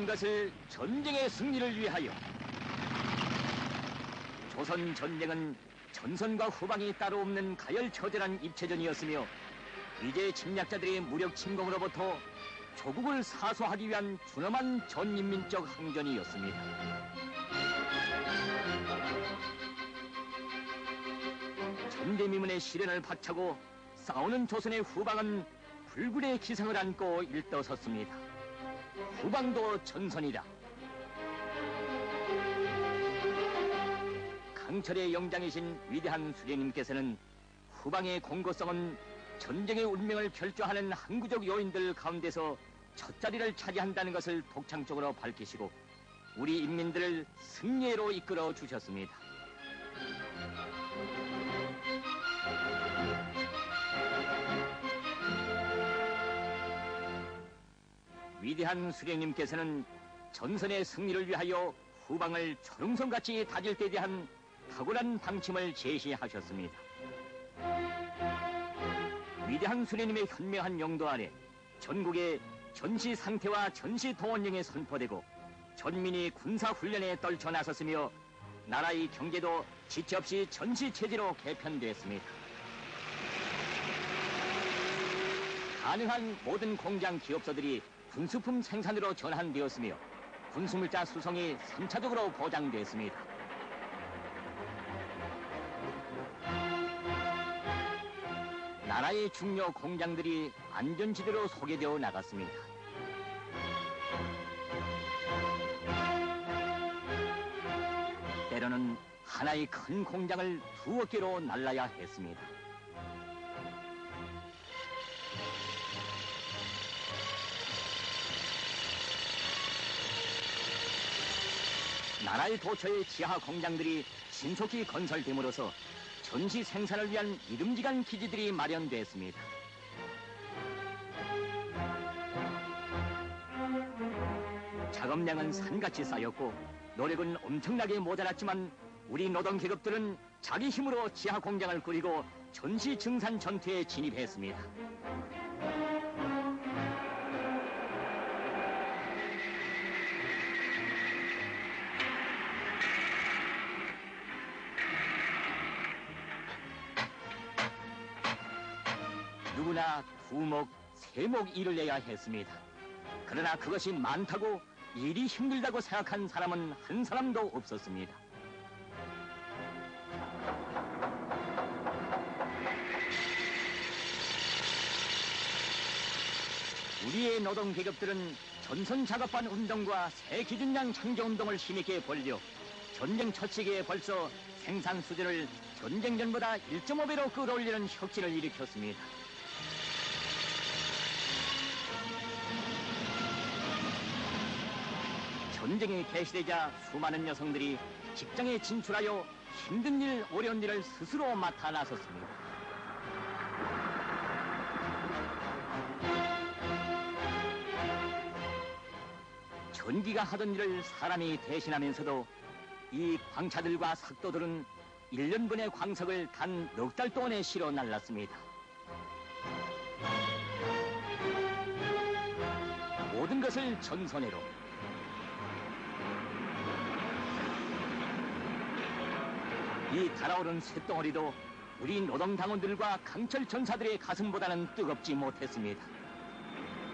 모든 것을 전쟁의 승리를 위하여. 조선 전쟁은 전선과 후방이 따로 없는 가열처절한 입체전이었으며 미제 침략자들의 무력 침공으로부터 조국을 사수하기 위한 준엄한 전인민적 항전이었습니다. 전대미문의 시련을 박차고 싸우는 조선의 후방은 불굴의 기상을 안고 일떠섰습니다. 후방도 전선이다. 강철의 영장이신 위대한 수령님께서는 후방의 공고성은 전쟁의 운명을 결정하는 항구적 요인들 가운데서 첫 자리를 차지한다는 것을 독창적으로 밝히시고 우리 인민들을 승리로 이끌어 주셨습니다. 위대한 수령님께서는 전선의 승리를 위하여 후방을 초릉성같이 다질 때 대한 탁월한 방침을 제시하셨습니다. 위대한 수령님의 현명한 용도 아래 전국의 전시 상태와 전시 동원령에 선포되고 전민이 군사훈련에 떨쳐 나섰으며 나라의 경제도 지체 없이 전시 체제로 개편되었습니다. 가능한 모든 공장 기업소들이 군수품 생산으로 전환되었으며 군수물자 수송이 3차적으로 보장되었습니다. 나라의 중요 공장들이 안전지대로 소개되어 나갔습니다. 때로는 하나의 큰 공장을 두어 개로 날라야 했습니다. 나라의 도처의 지하 공장들이 신속히 건설됨으로써 전시 생산을 위한 이름지간 기지들이 마련됐습니다. 작업량은 산같이 쌓였고 노력은 엄청나게 모자랐지만 우리 노동계급들은 자기 힘으로 지하 공장을 꾸리고 전시 증산 전투에 진입했습니다. 누구나 두목, 세목 일을 내야 했습니다. 그러나 그것이 많다고 일이 힘들다고 생각한 사람은 한 사람도 없었습니다. 우리의 노동계급들은 전선 작업반 운동과 새 기준량 창조운동을 힘있게 벌려 전쟁 첫 시기에 벌써 생산 수준을 전쟁 전보다 1.5배로 끌어올리는 혁신을 일으켰습니다. 전쟁이 개시되자 수많은 여성들이 직장에 진출하여 힘든 일, 어려운 일을 스스로 맡아 나섰습니다. 전기가 하던 일을 사람이 대신하면서도 이 광차들과 삭도들은 1년분의 광석을 단 넉 달 동안에 실어 날랐습니다. 모든 것을 전선회로 이 달아오른 쇳덩어리도 우리 노동당원들과 강철 전사들의 가슴보다는 뜨겁지 못했습니다.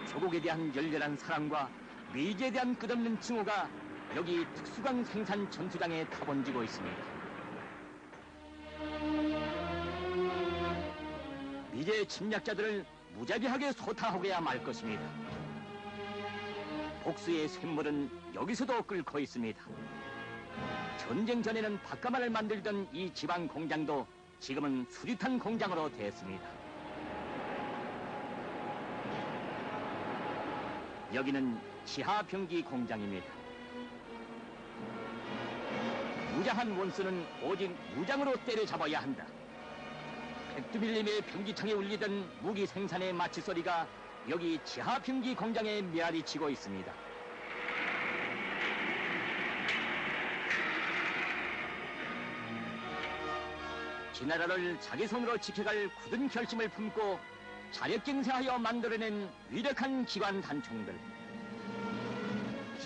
조국에 대한 열렬한 사랑과 미제에 대한 끝없는 증오가 여기 특수강 생산 전투장에 타번지고 있습니다. 미제 침략자들을 무자비하게 소탕하고야 말 것입니다. 복수의 샘물은 여기서도 끓고 있습니다. 전쟁 전에는 밭가마를 만들던 이 지방 공장도 지금은 수류탄 공장으로 됐습니다. 여기는 지하 병기 공장입니다. 무장한 원수는 오직 무장으로 때려잡아야 한다. 백두밀림의 병기창에 울리던 무기 생산의 마취소리가 여기 지하 병기 공장에 메아리치고 있습니다. 이 나라를 자기 손으로 지켜갈 굳은 결심을 품고 자력갱생하여 만들어낸 위력한 기관 단총들.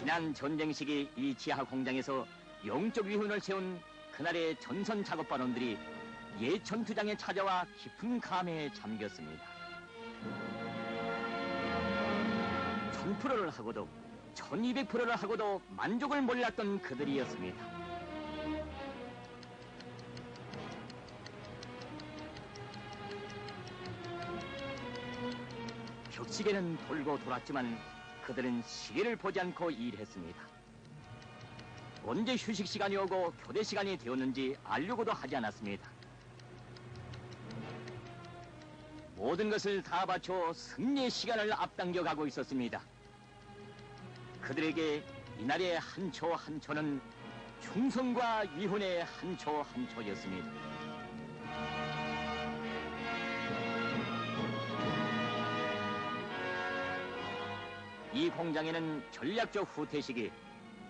지난 전쟁 시기 이 지하 공장에서 영적 위훈을 세운 그날의 전선 작업반원들이 옛 전투장에 찾아와 깊은 감회에 잠겼습니다. 1000%를 하고도 1200%를 하고도 만족을 몰랐던 그들이었습니다. 벽시계는 돌고 돌았지만 그들은 시계를 보지 않고 일했습니다. 언제 휴식 시간이 오고 교대 시간이 되었는지 알려고도 하지 않았습니다. 모든 것을 다 바쳐 승리의 시간을 앞당겨 가고 있었습니다. 그들에게 이날의 한 초 한 초는 충성과 위훈의 한 초 한 초였습니다. 이 공장에는 전략적 후퇴 시기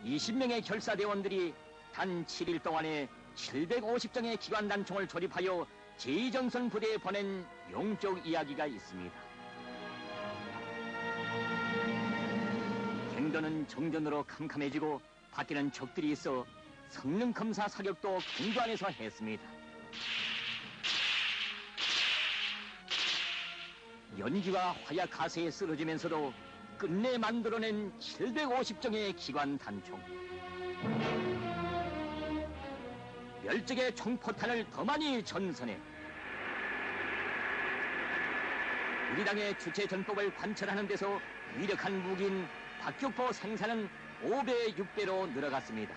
20명의 결사대원들이 단 7일 동안에 750정의 기관단총을 조립하여 제2전선 부대에 보낸 영적 이야기가 있습니다. 갱도는 정전으로 캄캄해지고 밖에는 적들이 있어 성능 검사 사격도 갱도 안에서 했습니다. 연기와 화약 가세에 쓰러지면서도 끝내 만들어낸 750정의 기관 단총. 멸적의 총포탄을 더 많이 전선해 우리 당의 주체 전법을 관철하는 데서 유력한 무기인 박격포 생산은 5배, 6배로 늘어갔습니다.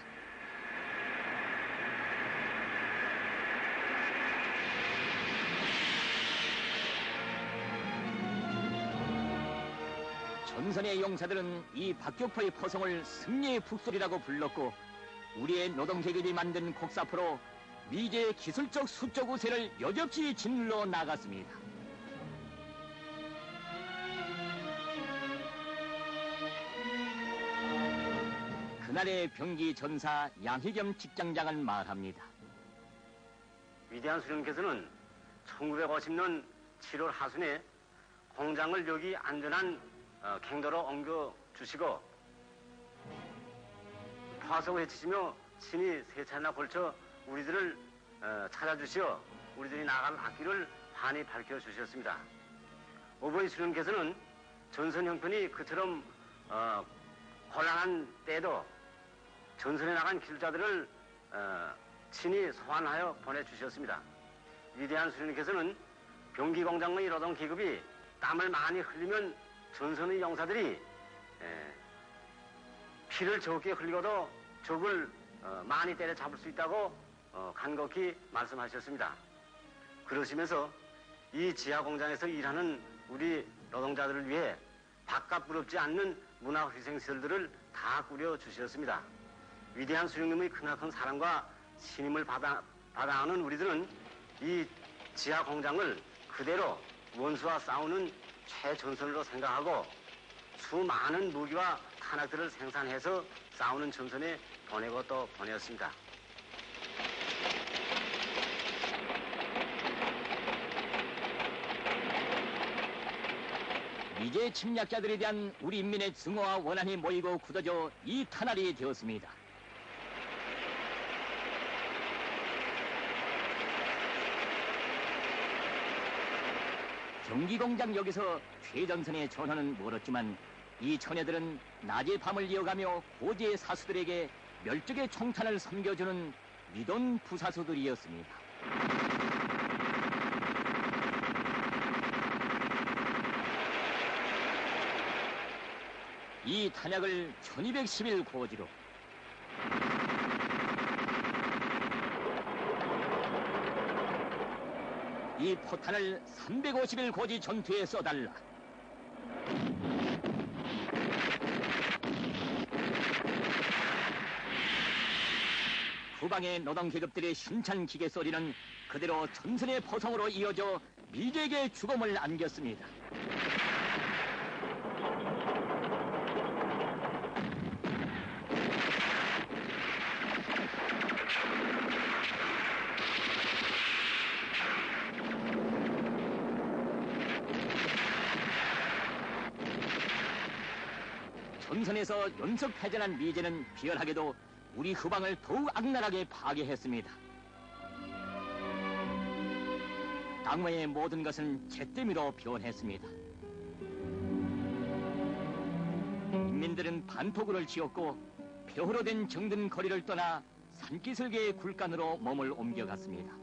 전선의 용사들은 이 박격포의 포성을 승리의 북소리라고 불렀고 우리의 노동계급이 만든 곡사포로 미제의 기술적 수적 우세를 여적지 짓눌러 나갔습니다. 그날의 병기 전사 양희겸 직장장은 말합니다. 위대한 수령께서는 1950년 7월 하순에 공장을 여기 안전한 갱도로 옮겨주시고 화성을 해치시며 신이 세 차례나 걸쳐 우리들을 찾아주시어 우리들이 나갈 앞길을 환히 밝혀주셨습니다. 오버이 수령께서는 전선 형편이 그처럼 곤란한 때에도 전선에 나간 기술자들을 친히 소환하여 보내주셨습니다. 위대한 수령께서는 병기 공장의 노동 계급이 땀을 많이 흘리면 전선의 용사들이 피를 적게 흘리고도 적을 많이 때려잡을 수 있다고 간곡히 말씀하셨습니다. 그러시면서 이 지하 공장에서 일하는 우리 노동자들을 위해 바깥 부럽지 않는 문화희생시설들을 다 꾸려주셨습니다. 위대한 수령님의 크나큰 사랑과 신임을 받아하는 우리들은 이 지하 공장을 그대로 원수와 싸우는 최전선으로 생각하고 수많은 무기와 탄약들을 생산해서 싸우는 전선에 보내고 또 보내었습니다. 미제 침략자들에 대한 우리 인민의 증오와 원한이 모이고 굳어져 이 탄알이 되었습니다. 경기공장역에서 최전선의 전원은 멀었지만 이 처녀들은 낮에 밤을 이어가며 고지의 사수들에게 멸적의 총탄을 섬겨주는 믿은 부사수들이었습니다. 이 탄약을 1210일 고지로 이 포탄을 350일 고지 전투에 써달라. 후방의 노동계급들의 힘찬 기계 소리는 그대로 전선의 포성으로 이어져 미제에게 죽음을 안겼습니다. 전선에서 연속 패전한 미제는 비열하게도 우리 후방을 더욱 악랄하게 파괴했습니다. 땅외의 모든 것은 잿더미로 변했습니다. 인민들은 반포구를 지었고 폐허로 된 정든 거리를 떠나 산기슭의 굴간으로 몸을 옮겨갔습니다.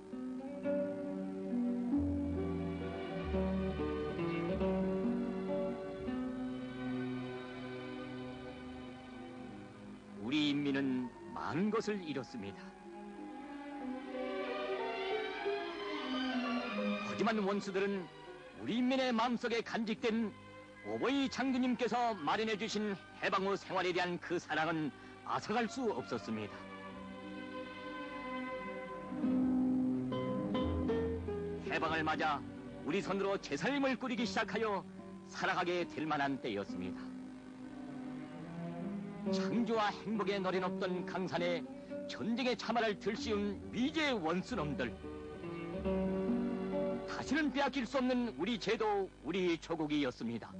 우리 인민은 많은 것을 잃었습니다. 하지만 원수들은 우리 인민의 마음속에 간직된 오보이 장군님께서 마련해 주신 해방 후 생활에 대한 그 사랑은 앗아갈 수 없었습니다. 해방을 맞아 우리 손으로 제살림을 꾸리기 시작하여 살아가게 될 만한 때였습니다. 창조와 행복의 노래 높던 강산에 전쟁의 참화를 들씌운 미제의 원수놈들, 다시는 빼앗길 수 없는 우리 제도, 우리 조국이었습니다.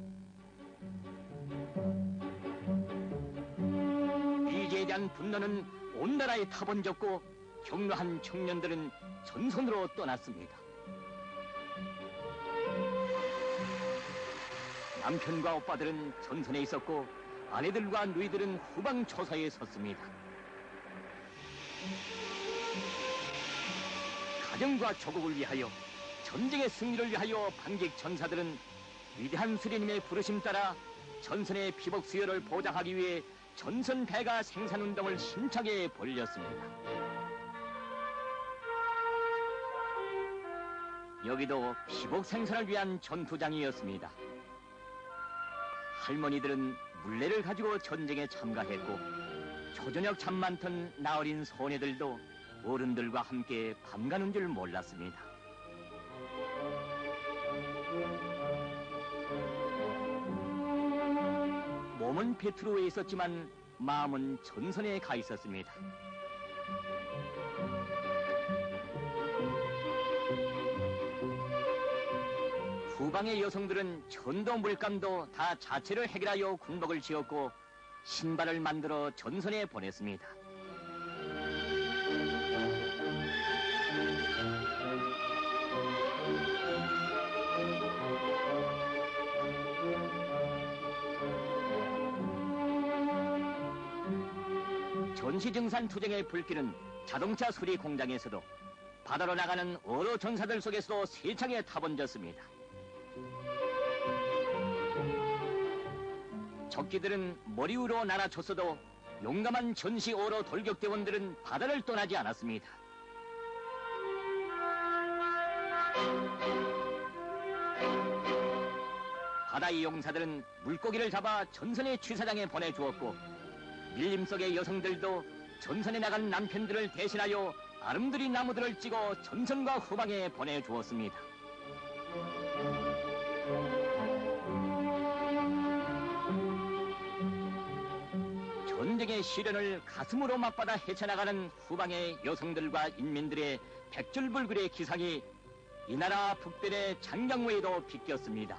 미제에 대한 분노는 온 나라에 타번졌고 격노한 청년들은 전선으로 떠났습니다. 남편과 오빠들은 전선에 있었고 아내들과 누이들은 후방 초소에 섰습니다. 가정과 조국을 위하여, 전쟁의 승리를 위하여 방직 전사들은 위대한 수령님의 부르심 따라 전선의 피복 수요를 보장하기 위해 전선 배가 생산운동을 힘차게 벌였습니다. 여기도 피복 생산을 위한 전투장이었습니다. 할머니들은 물레를 가지고 전쟁에 참가했고 초저녁 잠 많던 나어린 소녀들도 어른들과 함께 밤 가는 줄 몰랐습니다. 몸은 페트로에 있었지만 마음은 전선에 가 있었습니다. 후방의 여성들은 전도 물감도 다 자체로 해결하여 군복을 지었고 신발을 만들어 전선에 보냈습니다. 전시증산 투쟁의 불길은 자동차 수리 공장에서도 바다로 나가는 어로 전사들 속에서도 세차게 타번졌습니다. 적기들은 머리 위로 날아쳤어도 용감한 전시 어로 돌격대원들은 바다를 떠나지 않았습니다. 바다의 용사들은 물고기를 잡아 전선의 취사장에 보내주었고 밀림 속의 여성들도 전선에 나간 남편들을 대신하여 아름드리 나무들을 찍어 전선과 후방에 보내주었습니다. 전쟁의 시련을 가슴으로 맞받아 헤쳐나가는 후방의 여성들과 인민들의 백절불굴의 기상이 이 나라 북변의 장강we에도 비꼈습니다.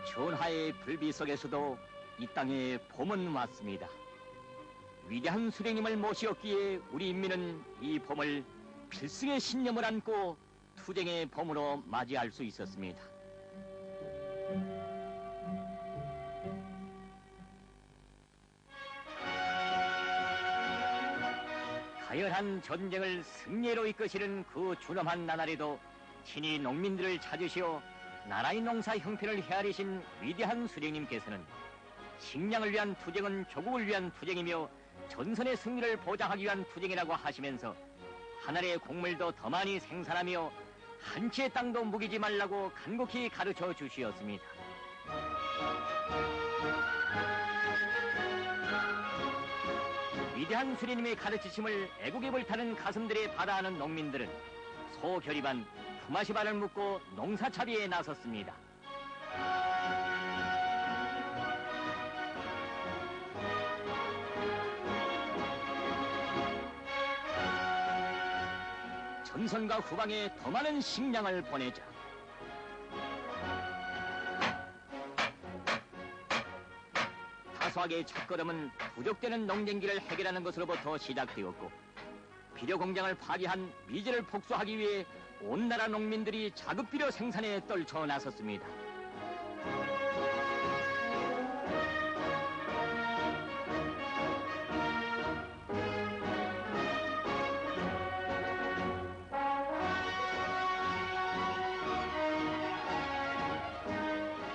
전하의 불비 속에서도 이 땅에 봄은 왔습니다. 위대한 수령님을 모시었기에 우리 인민은 이 봄을 필승의 신념을 안고 투쟁의 봄으로 맞이할 수 있었습니다. 가열한 전쟁을 승리로 이끄시는 그 준엄한 나날에도 친히 농민들을 찾으시어 나라의 농사 형편을 헤아리신 위대한 수령님께서는 식량을 위한 투쟁은 조국을 위한 투쟁이며 전선의 승리를 보장하기 위한 투쟁이라고 하시면서 하늘의 곡물도 더 많이 생산하며 한 채의 땅도 묵이지 말라고 간곡히 가르쳐 주시었습니다. 위대한 수령님의 가르치심을 애국의 불타는 가슴들에 받아하는 농민들은 소결의반 품앗이반을 묶고 농사차비에 나섰습니다. 전선과 후방에 더 많은 식량을 보내자 소소하게 첫걸음은 부족되는 농경기를 해결하는 것으로부터 시작되었고 비료 공장을 파괴한 미제를 복수하기 위해 온 나라 농민들이 자급 비료 생산에 떨쳐 나섰습니다.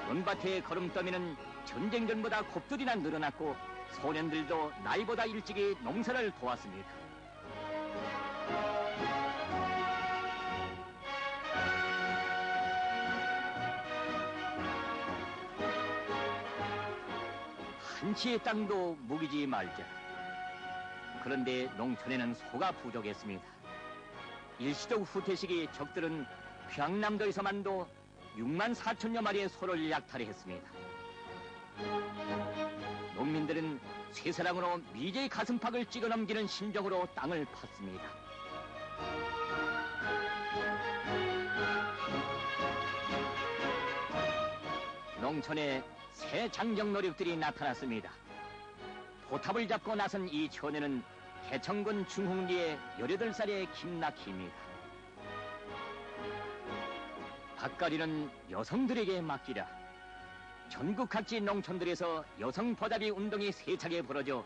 논밭의 걸음더미는 전쟁 전보다 곱들이나 늘어났고 소년들도 나이보다 일찍이 농사를 도왔습니다. 한치의 땅도 무기지 말자. 그런데 농촌에는 소가 부족했습니다. 일시적 후퇴식이 적들은 평양남도에서만도 6만 4천여 마리의 소를 약탈했습니다. 농민들은 쇠사랑으로 미제의 가슴팍을 찍어 넘기는 심정으로 땅을 팠습니다. 농촌에 새 장정 노력들이 나타났습니다. 포탑을 잡고 나선 이 처녀는 개천군 중흥리의 18살의 김낙희입니다. 밭갈이는 여성들에게 맡기라. 전국 각지 농촌들에서 여성 보답이 운동이 세차게 벌어져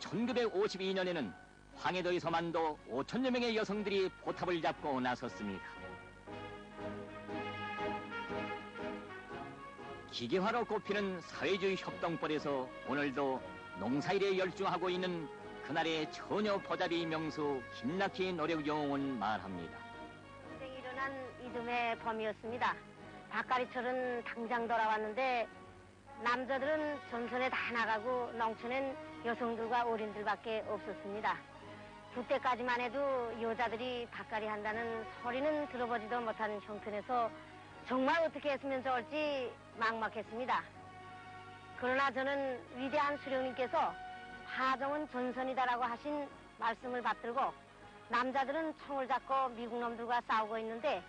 1952년에는 황해도에서만도 5천여 명의 여성들이 포탑을 잡고 나섰습니다. 기계화로 꼽히는 사회주의 협동벌에서 오늘도 농사일에 열중하고 있는 그날의 처녀 보답이 명수 김낙희 노력용은 말합니다. 전쟁이 일어난 이듬해 봄이었습니다. 밭갈이철은 당장 돌아왔는데 남자들은 전선에 다 나가고 농촌엔 여성들과 어린들밖에 없었습니다. 그때까지만 해도 여자들이 밭갈이 한다는 소리는 들어보지도 못한 형편에서 정말 어떻게 했으면 좋을지 막막했습니다. 그러나 저는 위대한 수령님께서 화정은 전선이다라고 하신 말씀을 받들고 남자들은 총을 잡고 미국 놈들과 싸우고 있는데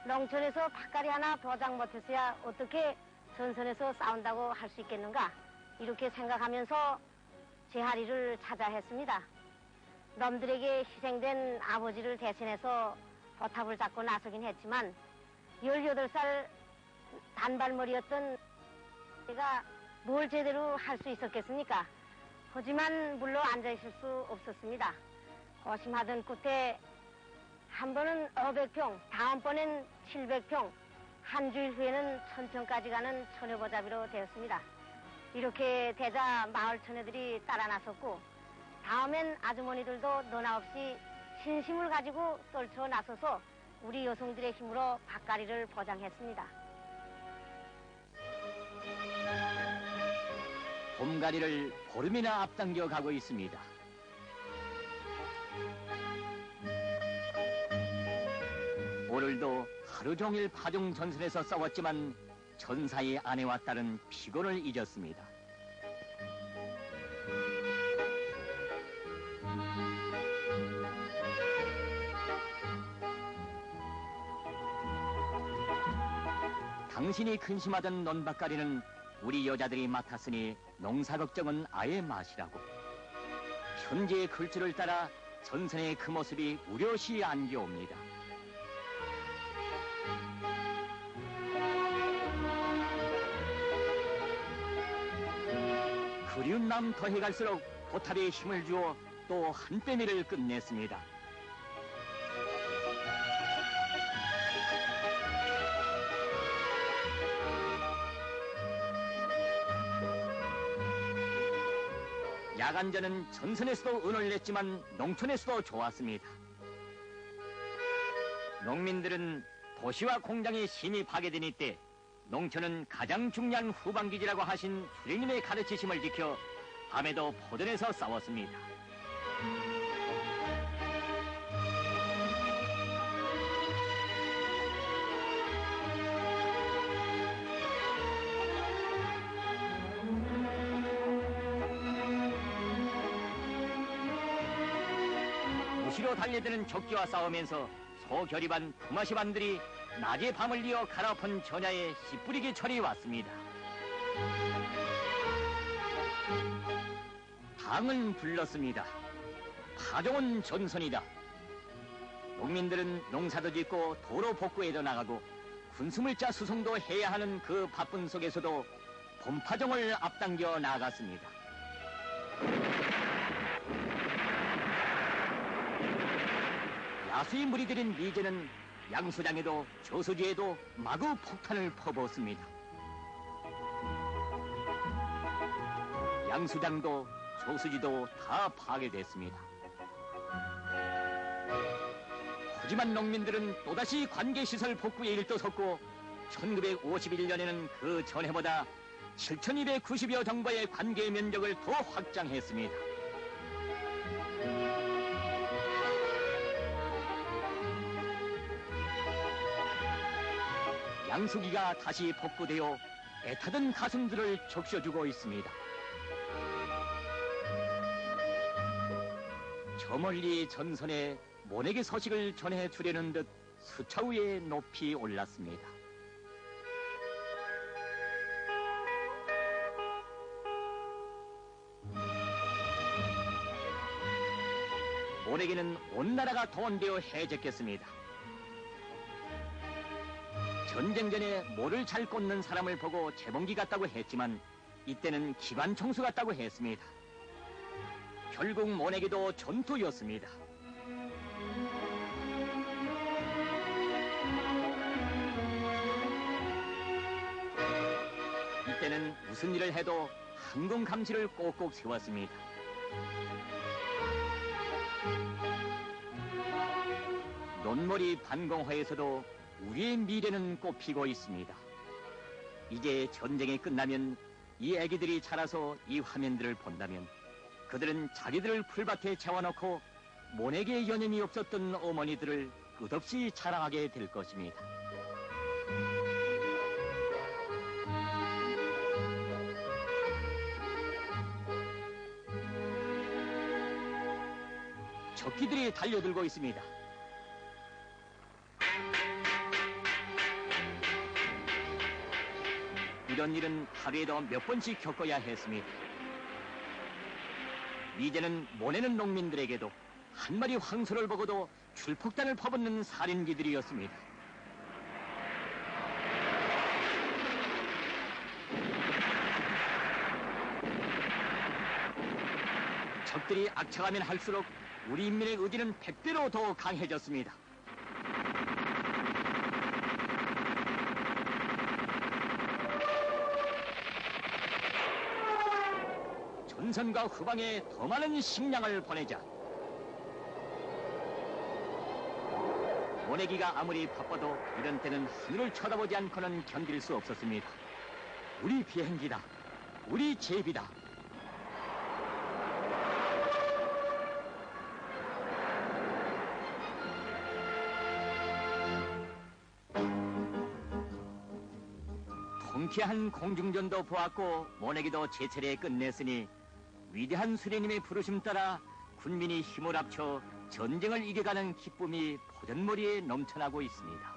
농촌에서 밭갈이 하나 보장 못했어야 어떻게 전선에서 싸운다고 할 수 있겠는가, 이렇게 생각하면서 제 하리를 찾아 했습니다. 놈들에게 희생된 아버지를 대신해서 포탑을 잡고 나서긴 했지만 18살 단발머리였던 제가 뭘 제대로 할 수 있었겠습니까? 하지만 물러 앉아있을 수 없었습니다. 고심하던 끝에 한 번은 500평, 다음번엔 700평, 한 주일 후에는 1000평까지 가는 처녀보잡이로 되었습니다. 이렇게 되자 마을 처녀들이 따라 나섰고 다음엔 아주머니들도 너나 없이 신심을 가지고 떨쳐 나서서 우리 여성들의 힘으로 밭갈이를 보장했습니다. 봄가리를 보름이나 앞당겨 가고 있습니다. 오늘도 하루 종일 파종 전선에서 싸웠지만 전사의 아내와 딸은 피곤을 잊었습니다. 당신이 근심하던 논밭가리는 우리 여자들이 맡았으니 농사 걱정은 아예 마시라고. 현재의 글줄을 따라 전선의 그 모습이 우려시 안겨옵니다. 그리운 남 더해갈수록 포탑에 힘을 주어 또 한 빼미를 끝냈습니다. 야간전은 전선에서도 은을 냈지만 농촌에서도 좋았습니다. 농민들은 도시와 공장의 힘이 파괴된 이때 농촌은 가장 중요한 후방기지라고 하신 수령님의 가르치심을 지켜 밤에도 포전에서 싸웠습니다. 무시로 달려드는 적기와 싸우면서 소결의반 품앗이반들이 낮에 밤을 이어 갈아엎은 전야에 씨 뿌리기 철이 왔습니다. 당은 불렀습니다. 파종은 전선이다. 농민들은 농사도 짓고 도로 복구에도 나가고 군수물자 수송도 해야 하는 그 바쁜 속에서도 봄파종을 앞당겨 나아갔습니다. 야수의 물이 들인 미제는 양수장에도 저수지에도 마구 폭탄을 퍼부었습니다. 양수장도 저수지도 다 파괴됐습니다. 하지만 농민들은 또다시 관계시설 복구에 일떠섰고 1951년에는 그 전해보다 7,290여 정도의 관계 면적을 더 확장했습니다. 양수기가 다시 복구되어 애타던 가슴들을 적셔주고 있습니다. 저 멀리 전선에 모내기 소식을 전해주려는 듯 수차 위에 높이 올랐습니다. 모내기는 온 나라가 동원되어 해적했습니다. 전쟁 전에 모를 잘 꽂는 사람을 보고 재봉기 같다고 했지만 이때는 기관 총수 같다고 했습니다. 결국 모내기도 전투였습니다. 이때는 무슨 일을 해도 항공 감시를 꼭꼭 세웠습니다. 논머리 반공호에서도 우리의 미래는 꽃피고 있습니다. 이제 전쟁이 끝나면 이 애기들이 자라서 이 화면들을 본다면 그들은 자기들을 풀밭에 채워놓고 모내기에 연연이 없었던 어머니들을 끝없이 자랑하게 될 것입니다. 적기들이 달려들고 있습니다. 이런 일은 하루에도 몇 번씩 겪어야 했습니다. 이제는 모내는 농민들에게도 한 마리 황소를 보고도 출폭탄을 퍼붓는 살인기들이었습니다. 적들이 악착하면 할수록 우리 인민의 의지는 100배로 더 강해졌습니다. 전선과 후방에 더 많은 식량을 보내자. 모내기가 아무리 바빠도 이런 때는 하늘을 쳐다보지 않고는 견딜 수 없었습니다. 우리 비행기다. 우리 제비다. 통쾌한 공중전도 보았고 모내기도 제철에 끝냈으니 위대한 수령님의 부르심 따라 군민이 힘을 합쳐 전쟁을 이겨가는 기쁨이 포전머리에 넘쳐나고 있습니다.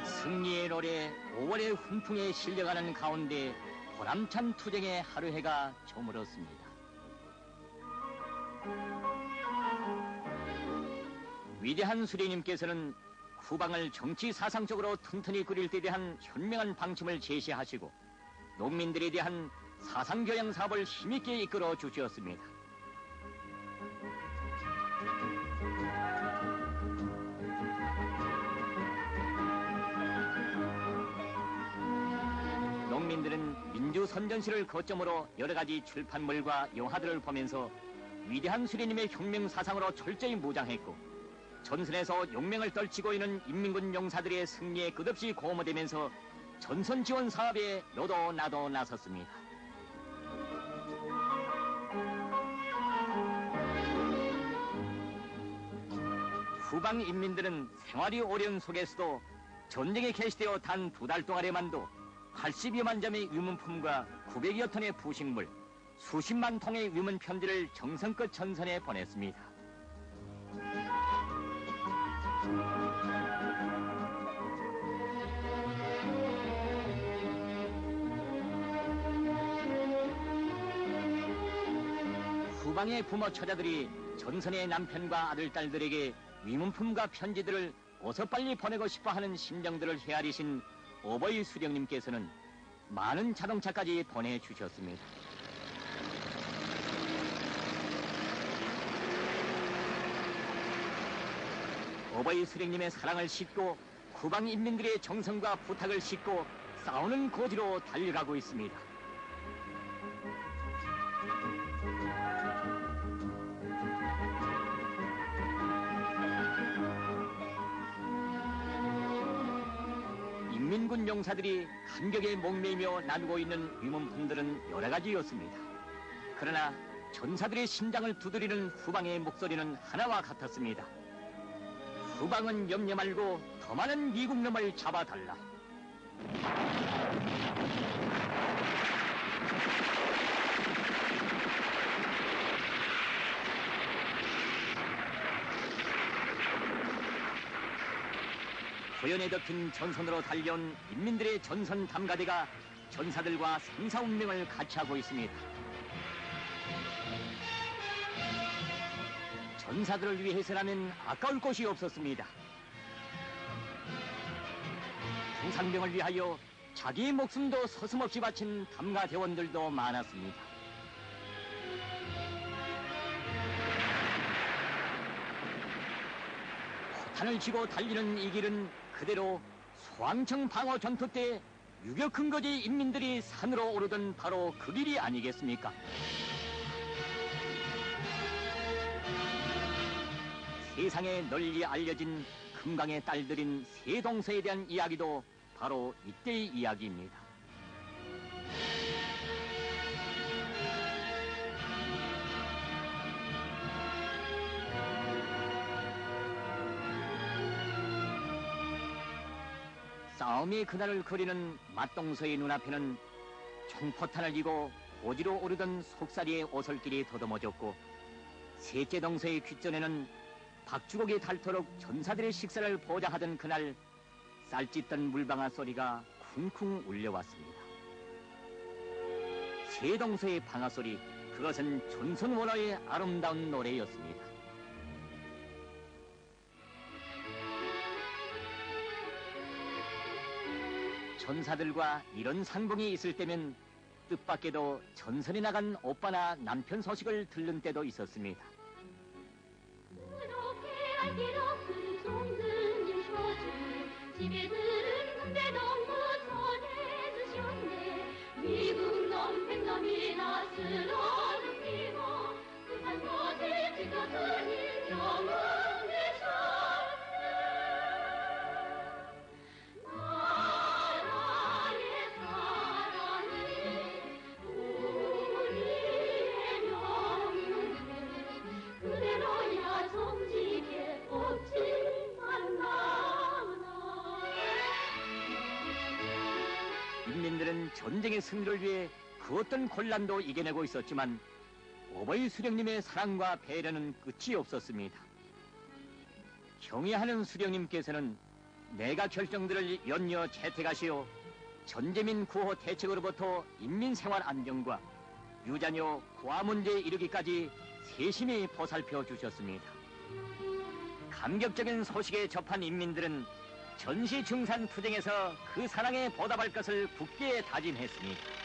승리의 노래 5월의 훈풍에 실려가는 가운데 보람찬 투쟁의 하루해가 저물었습니다. 위대한 수령님께서는 후방을 정치 사상적으로 튼튼히 꾸릴 데 대한 현명한 방침을 제시하시고 농민들에 대한 사상교양 사업을 힘있게 이끌어 주셨습니다. 농민들은 민주선전시를 거점으로 여러 가지 출판물과 영화들을 보면서 위대한 수령님의 혁명 사상으로 철저히 무장했고 전선에서 용맹을 떨치고 있는 인민군 용사들의 승리에 끝없이 고무되면서 전선 지원 사업에 너도 나도 나섰습니다. 후방 인민들은 생활이 어려운 속에서도 전쟁에 개시되어 단 2달 동안에만도 80여만 점의 위문품과 900여 톤의 부식물, 수십만 통의 위문 편지를 정성껏 전선에 보냈습니다. 후방의 부모 처자들이 전선의 남편과 아들, 딸들에게 위문품과 편지들을 어서 빨리 보내고 싶어하는 심정들을 헤아리신 어버이 수령님께서는 많은 자동차까지 보내주셨습니다. 어버이 수령님의 사랑을 싣고 후방 인민들의 정성과 부탁을 싣고 싸우는 고지로 달려가고 있습니다. 인민군 용사들이 간격에 목매이며 나누고 있는 위문품들은 여러 가지였습니다. 그러나 전사들의 심장을 두드리는 후방의 목소리는 하나와 같았습니다. 후방은 염려 말고 더 많은 미국 놈을 잡아달라. 호연에 덮인 전선으로 달려온 인민들의 전선 담가대가 전사들과 생사운명을 같이 하고 있습니다. 전사들을 위해서라면 아까울 곳이 없었습니다. 통상병을 위하여 자기의 목숨도 서슴없이 바친 담가 대원들도 많았습니다. 포탄을 쥐고 달리는 이 길은 그대로 소왕청 방어 전투 때 유격 근거지 인민들이 산으로 오르던 바로 그 길이 아니겠습니까? 세상에 널리 알려진 금강의 딸들인 세동서에 대한 이야기도 바로 이때의 이야기입니다. 싸움의 그날을 그리는 맞동서의 눈앞에는 총포탄을 쥐고 고지로 오르던 속살이의 오솔길이 더듬어졌고, 셋째 동서의 귓전에는 박주걱이 닳도록 전사들의 식사를 보장하던 그날 쌀짓던 물방아 소리가 쿵쿵 울려왔습니다. 세 동서의 방아 소리, 그것은 존선 원어의 아름다운 노래였습니다. 전사들과 이런 상봉이 있을 때면 뜻밖에도 전선에 나간 오빠나 남편 소식을 들는 때도 있었습니다. 미국 놈 백놈이 낯을 넘기고 그산 곳에 지켜든 인정은 내셨네. 나라의 사랑이 우리의 명령을 그대로야 정직해 없지 않나나. 인민들은 전쟁의 승리를 위해 그 어떤 곤란도 이겨내고 있었지만 어버이 수령님의 사랑과 배려는 끝이 없었습니다. 경애하는 수령님께서는 내가 결정들을 연이어 채택하시어 전재민 구호 대책으로부터 인민 생활 안정과 유자녀 고아 문제에 이르기까지 세심히 보살펴 주셨습니다. 감격적인 소식에 접한 인민들은 전시증산 투쟁에서 그 사랑에 보답할 것을 굳게 다짐했습니다.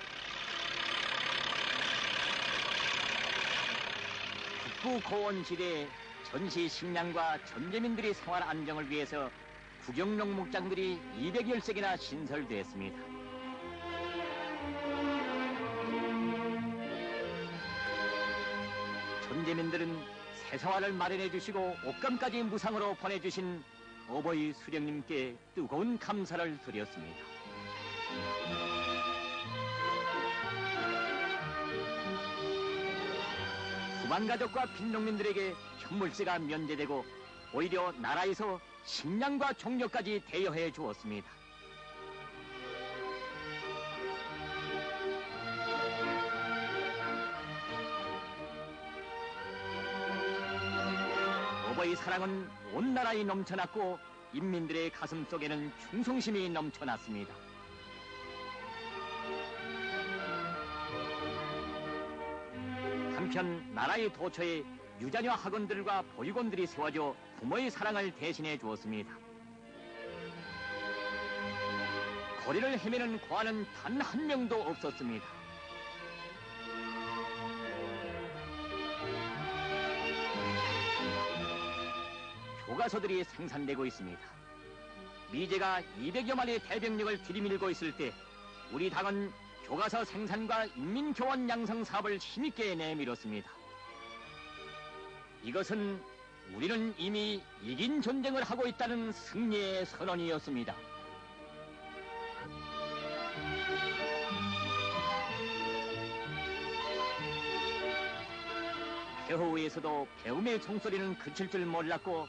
북부 고원 지대에 전시 식량과 전재민들의 생활 안정을 위해서 국영농 목장들이 210석이나 신설되었습니다. 전재민들은 새생활을 마련해 주시고 옷감까지 무상으로 보내주신 어버이 수령님께 뜨거운 감사를 드렸습니다. 후반 가족과 빈농민들에게 현물세가 면제되고 오히려 나라에서 식량과 종료까지 대여해 주었습니다. 이 사랑은 온 나라에 넘쳐났고 인민들의 가슴 속에는 충성심이 넘쳐났습니다. 한편 나라의 도처에 유자녀 학원들과 보육원들이 세워져 부모의 사랑을 대신해 주었습니다. 거리를 헤매는 고아는 단 한 명도 없었습니다. 교과서들이 생산되고 있습니다. 미제가 200여 마리의 대병력을 들이밀고 있을 때 우리 당은 교과서 생산과 인민교원 양성 사업을 힘있게 내밀었습니다. 이것은 우리는 이미 이긴 전쟁을 하고 있다는 승리의 선언이었습니다. 폐허위에서도 배움의 종소리는 그칠 줄 몰랐고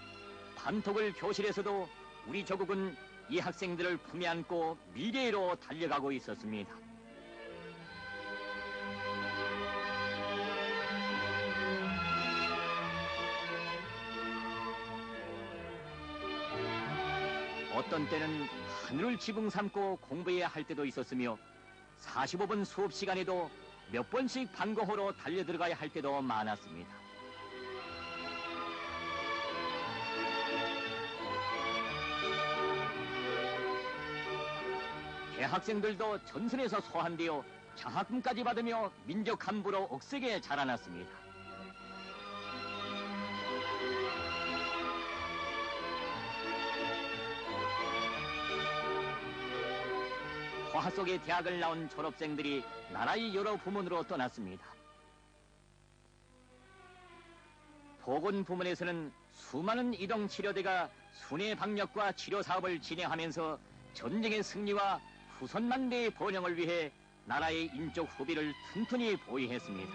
반톡을 교실에서도 우리 조국은 이 학생들을 품에 안고 미래로 달려가고 있었습니다. 어떤 때는 하늘을 지붕 삼고 공부해야 할 때도 있었으며 45분 수업 시간에도 몇 번씩 방과후로 달려들어가야 할 때도 많았습니다. 대학생들도 전선에서 소환되어 장학금까지 받으며 민족 간부로 억세게 자라났습니다. 화하 속의 대학을 나온 졸업생들이 나라의 여러 부문으로 떠났습니다. 보건 부문에서는 수많은 이동 치료대가 순회 방역과 치료 사업을 진행하면서 전쟁의 승리와 후손만대의 번영을 위해 나라의 인적 후비를 튼튼히 보위했습니다.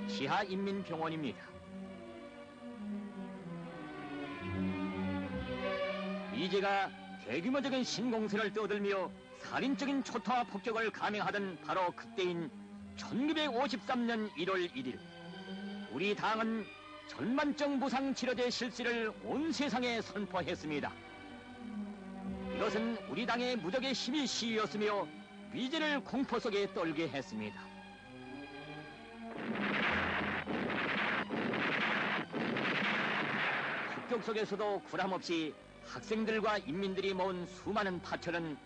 지하인민병원입니다. 이제가 대규모적인 신공세를 떠들며 살인적인 초토화 폭격을 감행하던 바로 그때인 1953년 1월 1일 우리 당은 전만정 무상치료제 실시를 온 세상에 선포했습니다. 이것은 우리 당의 무적의 힘이 시위였으며 미제를 공포 속에 떨게 했습니다. 폭격 속에서도 구람없이 학생들과 인민들이 모은 수많은 파철은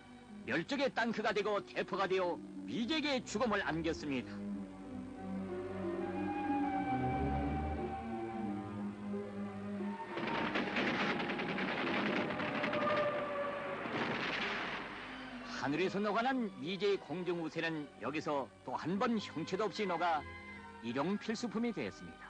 멸종의 땅크가 되고 대포가 되어 미제에게 죽음을 안겼습니다. 하늘에서 녹아난 미제의 공중우세는 여기서 또 한 번 형체도 없이 녹아 일용 필수품이 되었습니다.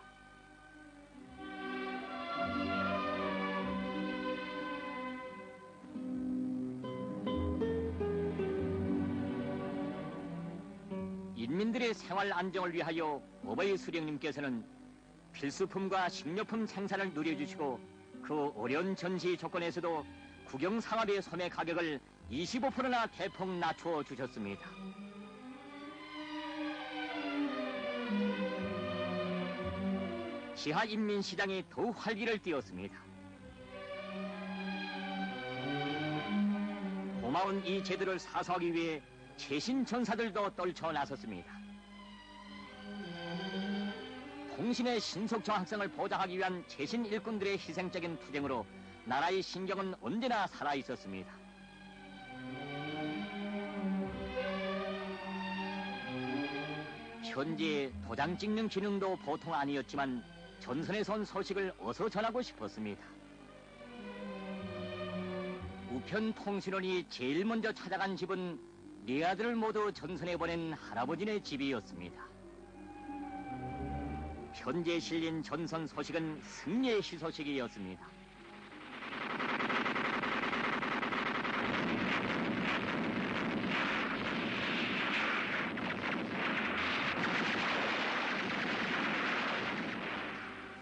인민들의 생활 안정을 위하여 오바이 수령님께서는 필수품과 식료품 생산을 누려주시고 그 어려운 전시 조건에서도 국영상업의 소매 가격을 25%나 대폭 낮추어 주셨습니다. 지하인민시장이 더욱 활기를 띠었습니다. 고마운 이 제도를 사수하기 위해 최신 전사들도 떨쳐 나섰습니다. 통신의 신속 정확성을 보장하기 위한 최신 일꾼들의 희생적인 투쟁으로 나라의 신경은 언제나 살아있었습니다. 현재 도장 찍는 기능도 보통 아니었지만 전선에서 온 소식을 어서 전하고 싶었습니다. 우편통신원이 제일 먼저 찾아간 집은 네 아들을 모두 전선에 보낸 할아버지네 집이었습니다. 편지에 실린 전선 소식은 승리의 희소식이었습니다.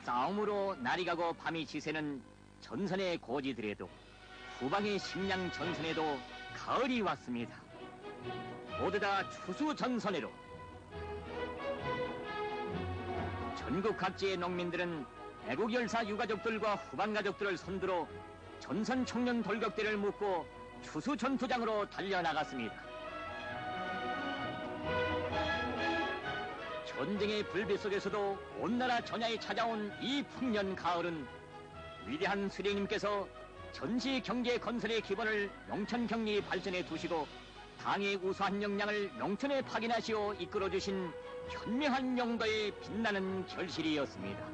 싸움으로 날이 가고 밤이 지새는 전선의 고지들에도 후방의 식량 전선에도 가을이 왔습니다. 모두 다 추수 전선으로 전국 각지의 농민들은 애국 열사 유가족들과 후반 가족들을 손들어 전선 청년 돌격대를 묶고 추수 전투장으로 달려나갔습니다. 전쟁의 불빛 속에서도 온 나라 전야에 찾아온 이 풍년 가을은 위대한 수령님께서 전시 경제 건설의 기본을 농촌 경리 발전에 두시고 당의 우수한 역량을 농촌에 파견하시어 이끌어주신 현명한 용도의 빛나는 결실이었습니다.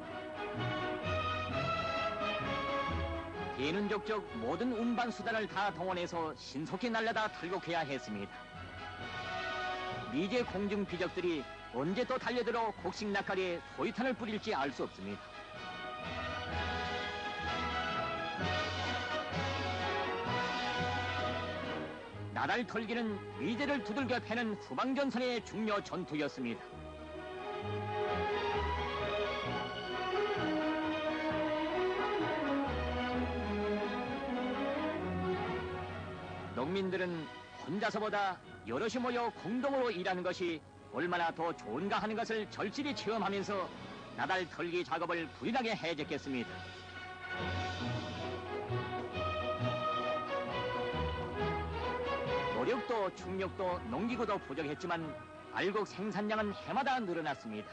대는족적 모든 운반 수단을 다 동원해서 신속히 날라다 탈곡해야 했습니다. 미제 공중 비적들이 언제 또 달려들어 곡식 낙하리에 소위탄을 뿌릴지 알 수 없습니다. 나달 털기는 미제를 두들겨 패는 후방전선의 중요 전투였습니다. 농민들은 혼자서보다 여럿이 모여 공동으로 일하는 것이 얼마나 더 좋은가 하는 것을 절실히 체험하면서 나달 털기 작업을 부진하게 해제했습니다. 노력도 충력도 농기구도 부족했지만 알곡 생산량은 해마다 늘어났습니다.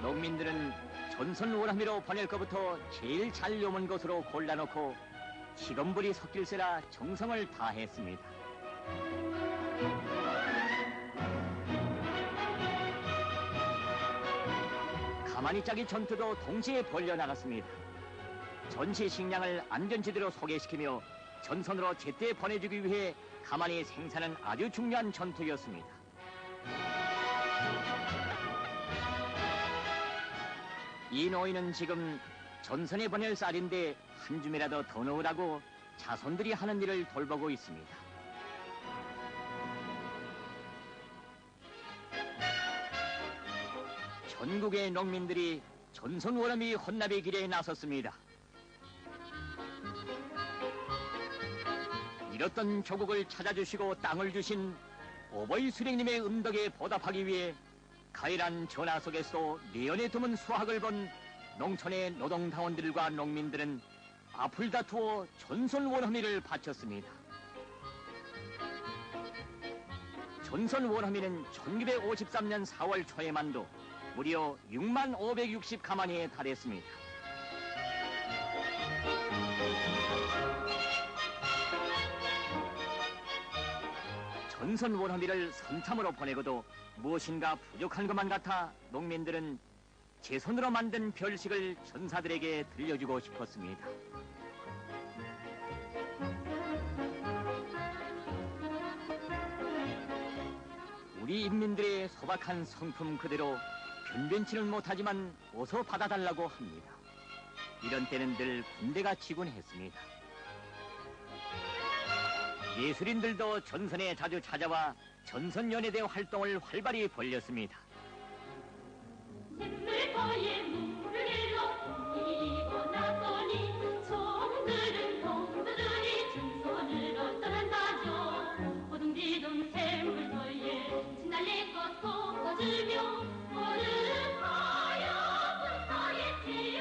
농민들은 전선 원화미로 보낼 것부터 제일 잘 요문 것으로 골라놓고 시건불이 섞일세라 정성을 다했습니다. 가만히 짜기 전투도 동시에 벌려나갔습니다. 전시 식량을 안전지대로 소개시키며 전선으로 제때 보내주기 위해 가만히 생산은 아주 중요한 전투였습니다. 이 노인은 지금 전선에 보낼 쌀인데 한 줌이라도 더 넣으라고 자손들이 하는 일을 돌보고 있습니다. 전국의 농민들이 전선 원어미 혼납의 길에 나섰습니다. 잃었던 조국을 찾아주시고 땅을 주신 오보이 수령님의 음덕에 보답하기 위해 가일한 전화 속에서도 내연에 드문 수확을 본 농촌의 노동당원들과 농민들은 앞을 다투어 전선 원어미를 바쳤습니다. 전선 원어미는 1953년 4월 초에만도 무려 6560가마니에 달했습니다. 전선 원어미를 선참으로 보내고도 무엇인가 부족한 것만 같아 농민들은 제 손으로 만든 별식을 전사들에게 들려주고 싶었습니다. 우리 인민들의 소박한 성품 그대로 변변치는 못하지만 어서 받아달라고 합니다. 이런 때는 늘 군대가 지곤 했습니다. 예술인들도 전선에 자주 찾아와 전선연예대 활동을 활발히 벌였습니다. 샘물터에 물을 일러 이고 났더니 종들은 동무들이 전선으로 떠난다죠. 호둥지둥 샘물터에 진달래꽃 돋아주며 걸음하여 군사에 치여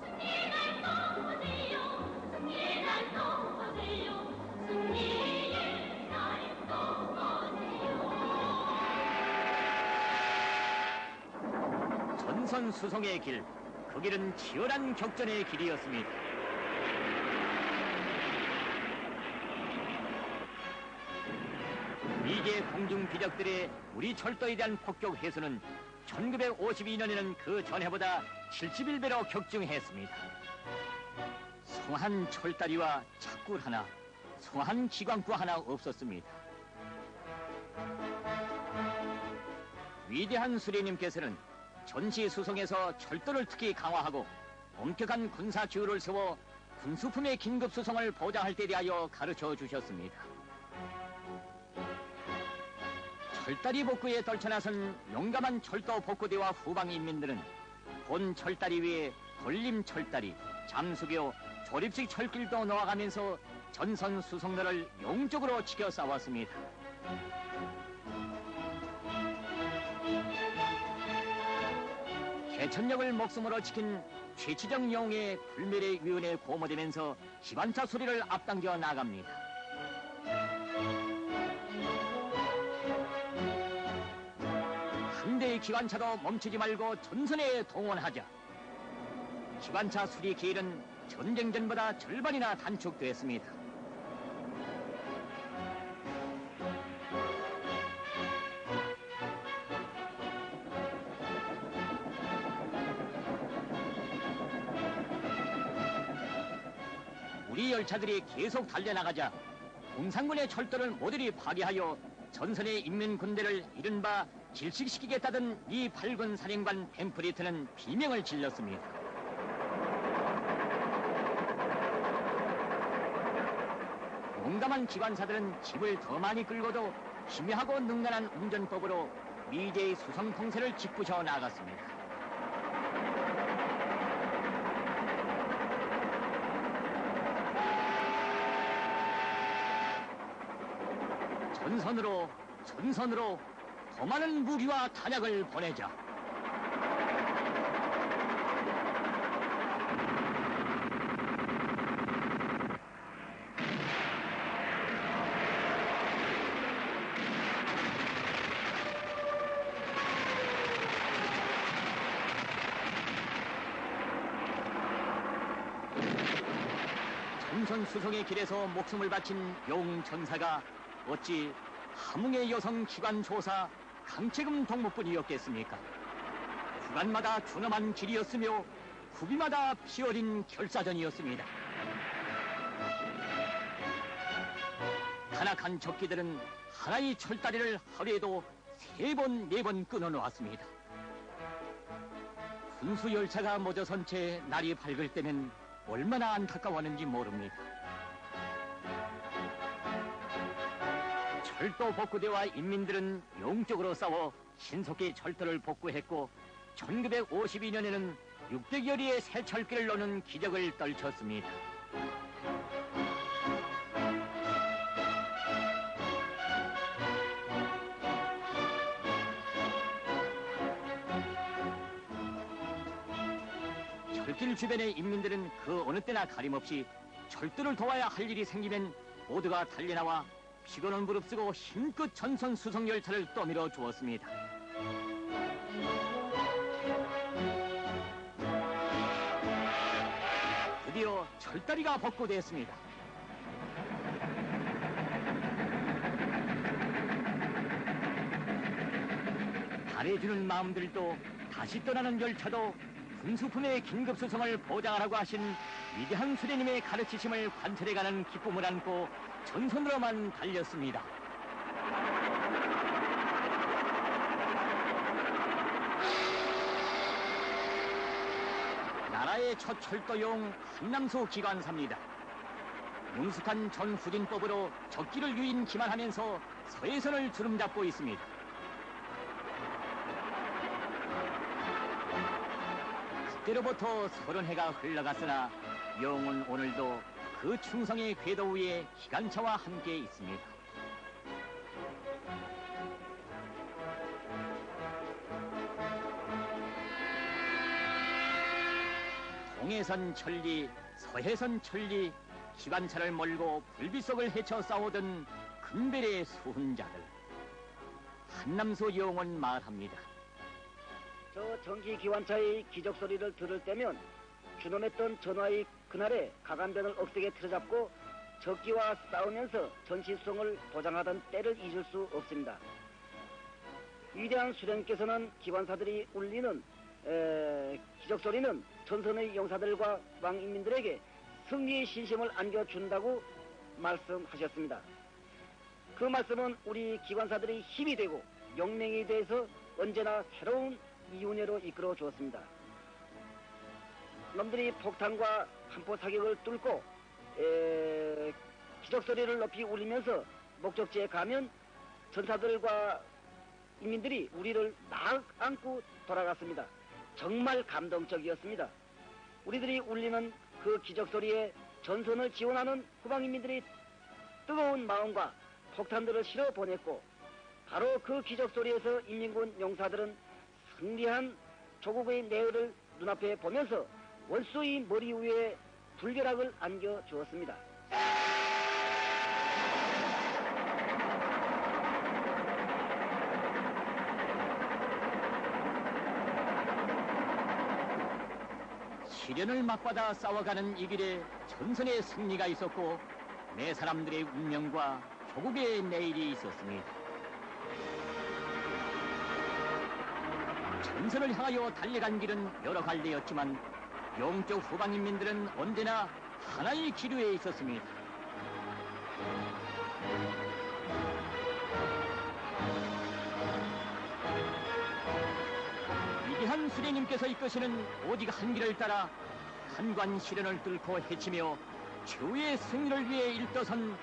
승리날 떠오세요 승리날 떠오세요 승리의 날 떠오세요. 전선 수송의 길, 그 길은 치열한 격전의 길이었습니다. 미제 공중 비적들의 우리 철도에 대한 폭격 해수는 1952년에는 그 전해보다 71배로 격증했습니다. 성한 철다리와 착굴 하나, 성한 기관구 하나 없었습니다. 위대한 수령님께서는 전시 수송에서 철도를 특히 강화하고 엄격한 군사 규율을 세워 군수품의 긴급 수송을 보장할 때 대하여 가르쳐 주셨습니다. 철다리 복구에 떨쳐나선 용감한 철도 복구대와 후방 인민들은 본 철다리 위에 걸림 철다리, 잠수교, 조립식 철길도 놓아가면서 전선 수송로를 용적으로 지켜 싸웠습니다. 개천역을 목숨으로 지킨 최치정 영웅의 불멸의 위원에 고모되면서 기관차 소리를 앞당겨 나갑니다. 한 대의 기관차도 멈추지 말고 전선에 동원하자. 기관차 수리 기일은 전쟁 전보다 절반이나 단축됐습니다. 우리 열차들이 계속 달려나가자 공산군의 철도를 모조리 파괴하여 전선에 있는 군대를 이른바 질식시키겠다던 미 8군 사령관 팸프리트는 비명을 질렀습니다. 용감한 기관사들은 짐을 더 많이 끌고도 희미하고 능란한 운전법으로 미제의 수성 통세를 짓부셔 나갔습니다. 전선으로 더 많은 무기와 탄약을 보내자. 전선 수송의 길에서 목숨을 바친 영웅 전사가 어찌 함흥의 여성 기관 조사 강채금 동무뿐이었겠습니까? 구간마다 준엄한 길이었으며 구비마다 피어린 결사전이었습니다. 탄악한 적기들은 하나의 철다리를 하루에도 3번, 4번 끊어놓았습니다. 군수 열차가 멎어선 채 날이 밝을 때면 얼마나 안타까웠는지 모릅니다. 철도 복구대와 인민들은 용적으로 싸워 신속히 철도를 복구했고 1952년에는 600여리의 새 철길을 놓는 기적을 떨쳤습니다. 철길 주변의 인민들은 그 어느 때나 가림없이 철도를 도와야 할 일이 생기면 모두가 달려나와 피곤은 무릅쓰고 힘껏 전선 수송 열차를 떠밀어 주었습니다. 드디어 철다리가 복구됐습니다. 바래주는 마음들도 다시 떠나는 열차도 군수품의 긴급 수송을 보장하라고 하신 위대한 수레님의 가르치심을 관철해가는 기쁨을 안고 전선으로만 달렸습니다. 나라의 첫 철도용 한남소 기관사입니다. 능숙한 전후진법으로 적기를 유인 기만하면서 서해선을 주름잡고 있습니다. 그때로부터 30해가 흘러갔으나 영웅은 오늘도 그 충성의 궤도 위에 기관차와 함께 있습니다. 동해선 천리, 서해선 천리, 기관차를 몰고 불빛 속을 헤쳐 싸우던 금별의 수훈자들. 한남소 영웅은 말합니다. 저 전기 기관차의 기적 소리를 들을 때면 준엄했던 전화의 그날의 가간변을 억세게 틀어잡고 적기와 싸우면서 전시수송을 보장하던 때를 잊을 수 없습니다. 위대한 수령께서는 기관사들이 울리는 기적 소리는 전선의 용사들과 왕인민들에게 승리의 신심을 안겨준다고 말씀하셨습니다. 그 말씀은 우리 기관사들의 힘이 되고 용맹이 돼서 언제나 새로운 이윤회로 이끌어 주었습니다. 놈들이 폭탄과 한포 사격을 뚫고 기적소리를 높이 울리면서 목적지에 가면 전사들과 인민들이 우리를 막 안고 돌아갔습니다. 정말 감동적이었습니다. 우리들이 울리는 그 기적소리에 전선을 지원하는 후방인민들의 뜨거운 마음과 폭탄들을 실어 보냈고, 바로 그 기적 소리에서 인민군 용사들은 승리한 조국의 내열을 눈앞에 보면서 원수의 머리 위에 불벼락을 안겨 주었습니다. 시련을 맞받아 싸워가는 이 길에 전선의 승리가 있었고 내 사람들의 운명과 조국의 내일이 있었습니다. 전선을 향하여 달려간 길은 여러 갈래였지만 영적 후방인민들은 언제나 하나의 기류에 있었습니다. 위대한 수레님께서 이끄시는 오직 한 길을 따라 한관 시련을 뚫고 헤치며 최후의 승리를 위해 일떠선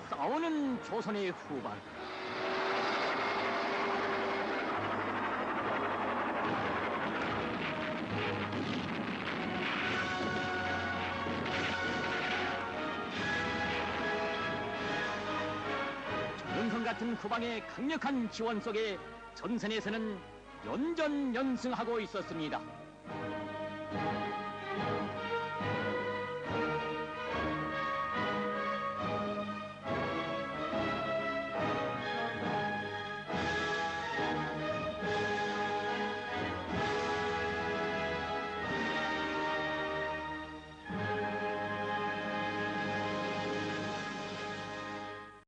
싸우는 조선의 후방. 전선 같은 후방의 강력한 지원 속에 전선에서는 연전연승하고 있었습니다.